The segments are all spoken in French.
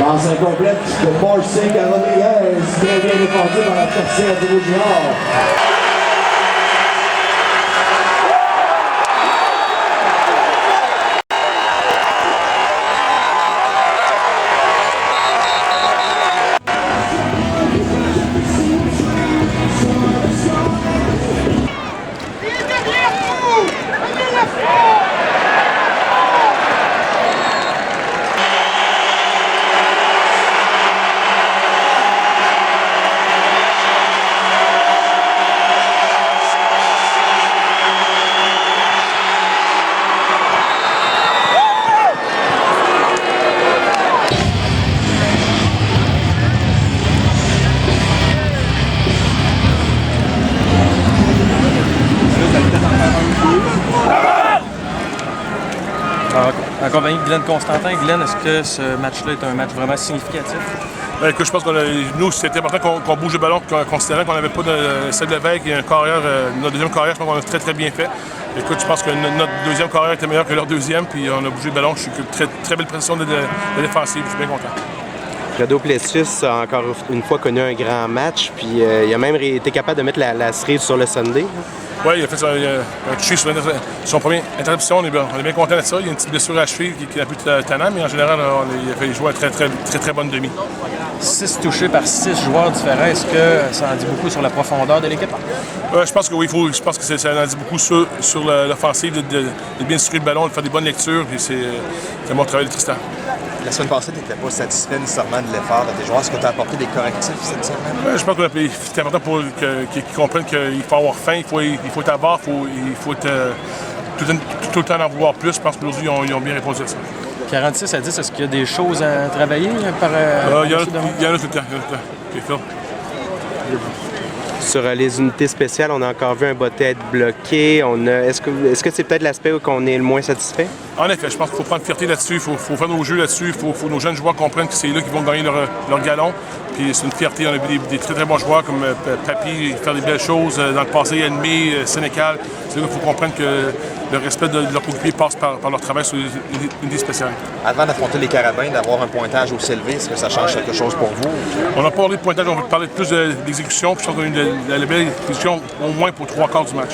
Passe incomplète de Marcin Rodriguez, très bien défendu par la tertiaire du junior. En compagnie de Glenn Constantin. Glenn, est-ce que ce match-là est un match vraiment significatif? Ben, écoute, je pense que nous, c'était important qu'on bouge le ballon, considérant qu'on n'avait pas de celle de Lévesque et un carrière, notre deuxième carrière, je pense qu'on a très très bien fait. Écoute, je pense que notre deuxième carrière était meilleur que leur deuxième, puis on a bougé le ballon. Je suis très, très belle pression de défensive, je suis bien content. Rado Plessis a encore une fois connu un grand match, puis il a même été capable de mettre la cerise sur le Sunday. Oui, il a fait un touché sur son premier interception. On est bien content de ça. Il y a une petite blessure à la cheville qui est un peu tannante, mais en général, il a fait jouer un très bonne demi. 6 touchés par 6 joueurs différents, est-ce que ça en dit beaucoup sur la profondeur de l'équipe? Je pense que oui, je pense que ça en dit beaucoup sur l'offensive, de bien distribuer le ballon, de faire des bonnes lectures, puis c'est un bon travail de Tristan. La semaine passée, tu n'étais pas satisfait nécessairement de l'effort de tes joueurs. Est-ce que tu as apporté des correctifs cette semaine? Je pense que c'est important pour qu'ils comprennent qu'il faut avoir faim, il faut être à bord, il faut être, tout le temps en vouloir plus. Je pense qu'aujourd'hui, ils ont bien répondu à ça. 46 à 10, est-ce qu'il y a des choses à travailler par il y en a tout le temps. Okay, Phil. Sur les unités spéciales, on a encore vu un bottet être bloqué. Est-ce que c'est peut-être l'aspect où on est le moins satisfait? En effet, je pense qu'il faut prendre fierté là-dessus, il faut faire nos jeux là-dessus, il faut nos jeunes joueurs comprennent que c'est là qu'ils vont gagner leur galon. Puis c'est une fierté, on a vu des très très bons joueurs comme Papy faire des belles choses dans le passé, Ennemi, Sénécal. C'est là qu'il faut comprendre que le respect de leur coéquipier passe par leur travail sur les unités spéciales. Avant d'affronter les Carabins, d'avoir un pointage aussi élevé, est-ce que ça change quelque chose pour vous? On n'a pas parlé de pointage, on va parler plus d'exécution, puis je pense qu'on a eu de la belle exécution au moins pour 3/4 du match.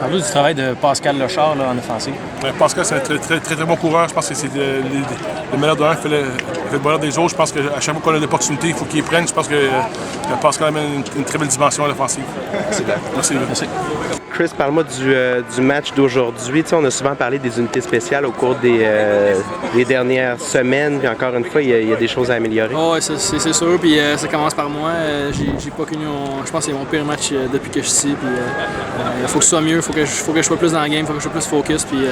Parle du travail de Pascal Lechard là, en offensive. Pascal, c'est un très bon coureur. Je pense que c'est le meilleur de l'un fait le bonheur des autres. Je pense qu'à chaque fois qu'on a l'opportunité, il faut qu'il prenne. Je pense que Pascal amène une très belle dimension à l'offensive. Merci. Chris, parle-moi du match d'aujourd'hui. On a souvent parlé des unités spéciales au cours des dernières semaines. Puis encore une fois, il y a des choses à améliorer. Oh, ouais, c'est sûr. Puis ça commence par moi. J'ai pas connu. Je pense que c'est mon pire match depuis que je suis ici. Puis il faut que ce soit mieux. Il faut que je sois plus dans le game. Il faut que je sois plus focus. Puis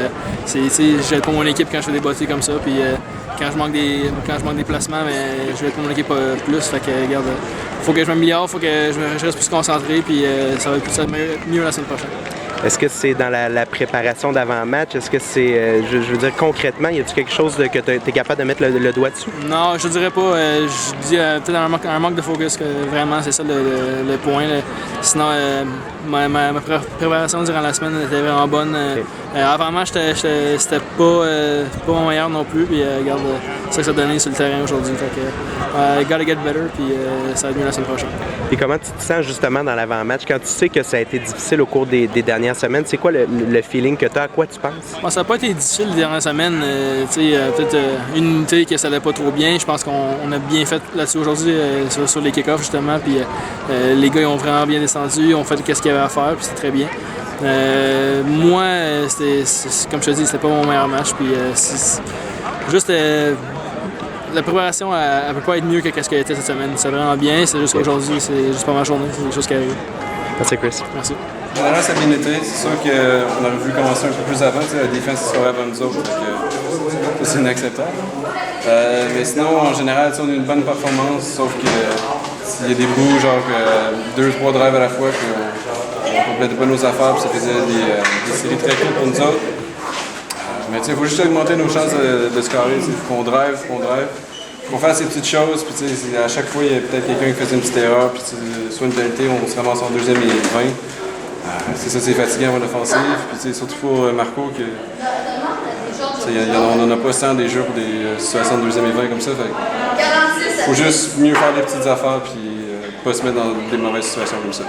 j'aide pas mon équipe quand je fais des bottées comme ça. Puis quand je manque des placements, mais je vais pour mon équipe plus. Fait que regarde, faut que je m'améliore. Faut que je reste plus concentré. Puis ça va être mieux la semaine prochaine. Est-ce que c'est dans la préparation d'avant-match? Est-ce que c'est, je veux dire, concrètement, y a-t-il quelque chose que tu es capable de mettre le doigt dessus? Non, je dirais pas. Je dis peut-être un manque de focus, que vraiment, c'est ça le point. Là. Sinon, ma préparation durant la semaine était vraiment bonne. Okay. Avant-match, c'était pas mon meilleur non plus. Puis, regarde, c'est ça que ça a donné sur le terrain aujourd'hui. Fait que, gotta get better, puis ça va être mieux la semaine prochaine. Et comment tu te sens justement dans l'avant-match? Quand tu sais que ça a été difficile au cours des dernières semaines, c'est quoi le feeling que tu as? À quoi tu penses? Bon, ça n'a pas été difficile les dernières semaines. Peut-être une unité que ça allait pas trop bien. Je pense qu'on a bien fait là-dessus aujourd'hui sur les kick-offs justement. Puis les gars ils ont vraiment bien descendu, ils ont fait ce qu'il y avait à faire, puis c'est très bien. Moi, comme je te dis, c'était pas mon meilleur match. Puis juste la préparation, elle peut pas être mieux que ce qu'elle était cette semaine. C'est vraiment bien. C'est juste qu'aujourd'hui, c'est juste pas ma journée. C'est des choses qui arrivent. Merci, Chris. Merci. En général, ça a bien été. C'est sûr qu'on aurait voulu commencer un peu plus avant. La défense serait avant nous autres. Ça, c'est inacceptable. Mais sinon, en général, on a une bonne performance. Sauf que s'il y a des bouts, genre 2-3 drives à la fois, qu'on ne complétait pas nos affaires, puis ça faisait des séries très courtes pour nous autres. Mais il faut juste augmenter nos chances de scorer. Il faut qu'on drive, faut qu'on fasse ces petites choses. Puis à chaque fois, il y a peut-être quelqu'un qui faisait une petite erreur. Puis soit une pénalité, on se ramasse en deuxième et 20. C'est ça, c'est fatigant en offensive. Puis surtout pour Marco, on n'en a pas tant des jeux pour des situations de deuxième et 20 comme ça. Il faut juste mieux faire des petites affaires puis pas se mettre dans des mauvaises situations comme ça.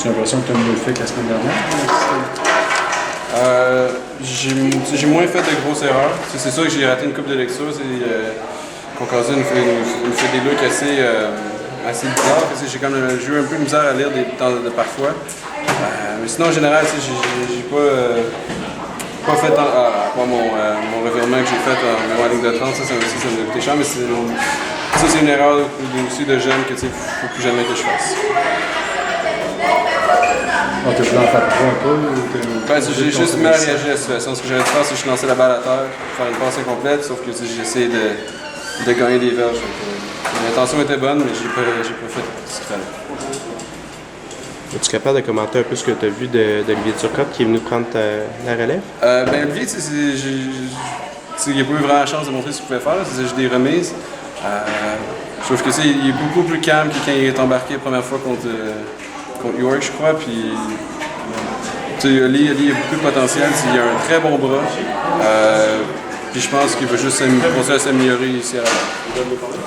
J'ai l'impression que tu as mieux fait que la semaine dernière. J'ai moins fait de grosses erreurs. C'est sûr que j'ai raté une coupe de lecture. Concordé nous fait des looks assez bizarres. J'ai quand même eu un peu de misère à lire parfois. Mais sinon, en général, j'ai pas fait mon revirement que j'ai fait en ligne de 30. Ça m'a coûté cher. Mais c'est une erreur aussi de jeune que faut plus jamais que je fasse. Tu voulais en faire un peu? J'ai juste mal réagi à la situation. Ce que j'avais dû faire, c'est que je lançais la balle à terre, faire une passe incomplète, sauf que j'ai essayé de gagner des verges. L'intention était bonne, mais j'ai pas fait ce qu'il fallait. Es-tu capable de commenter un peu ce que tu as vu d'Olivier Turcotte qui est venu prendre la relève? Olivier, il n'a pas eu vraiment la chance de montrer ce qu'il pouvait faire. C'est juste des remises. Je trouve que il est beaucoup plus calme que quand il est embarqué la première fois contre York, je crois. Puis, Ali a beaucoup de potentiel. Il a un très bon bras. Puis je pense qu'il va juste continuer à s'améliorer ici à la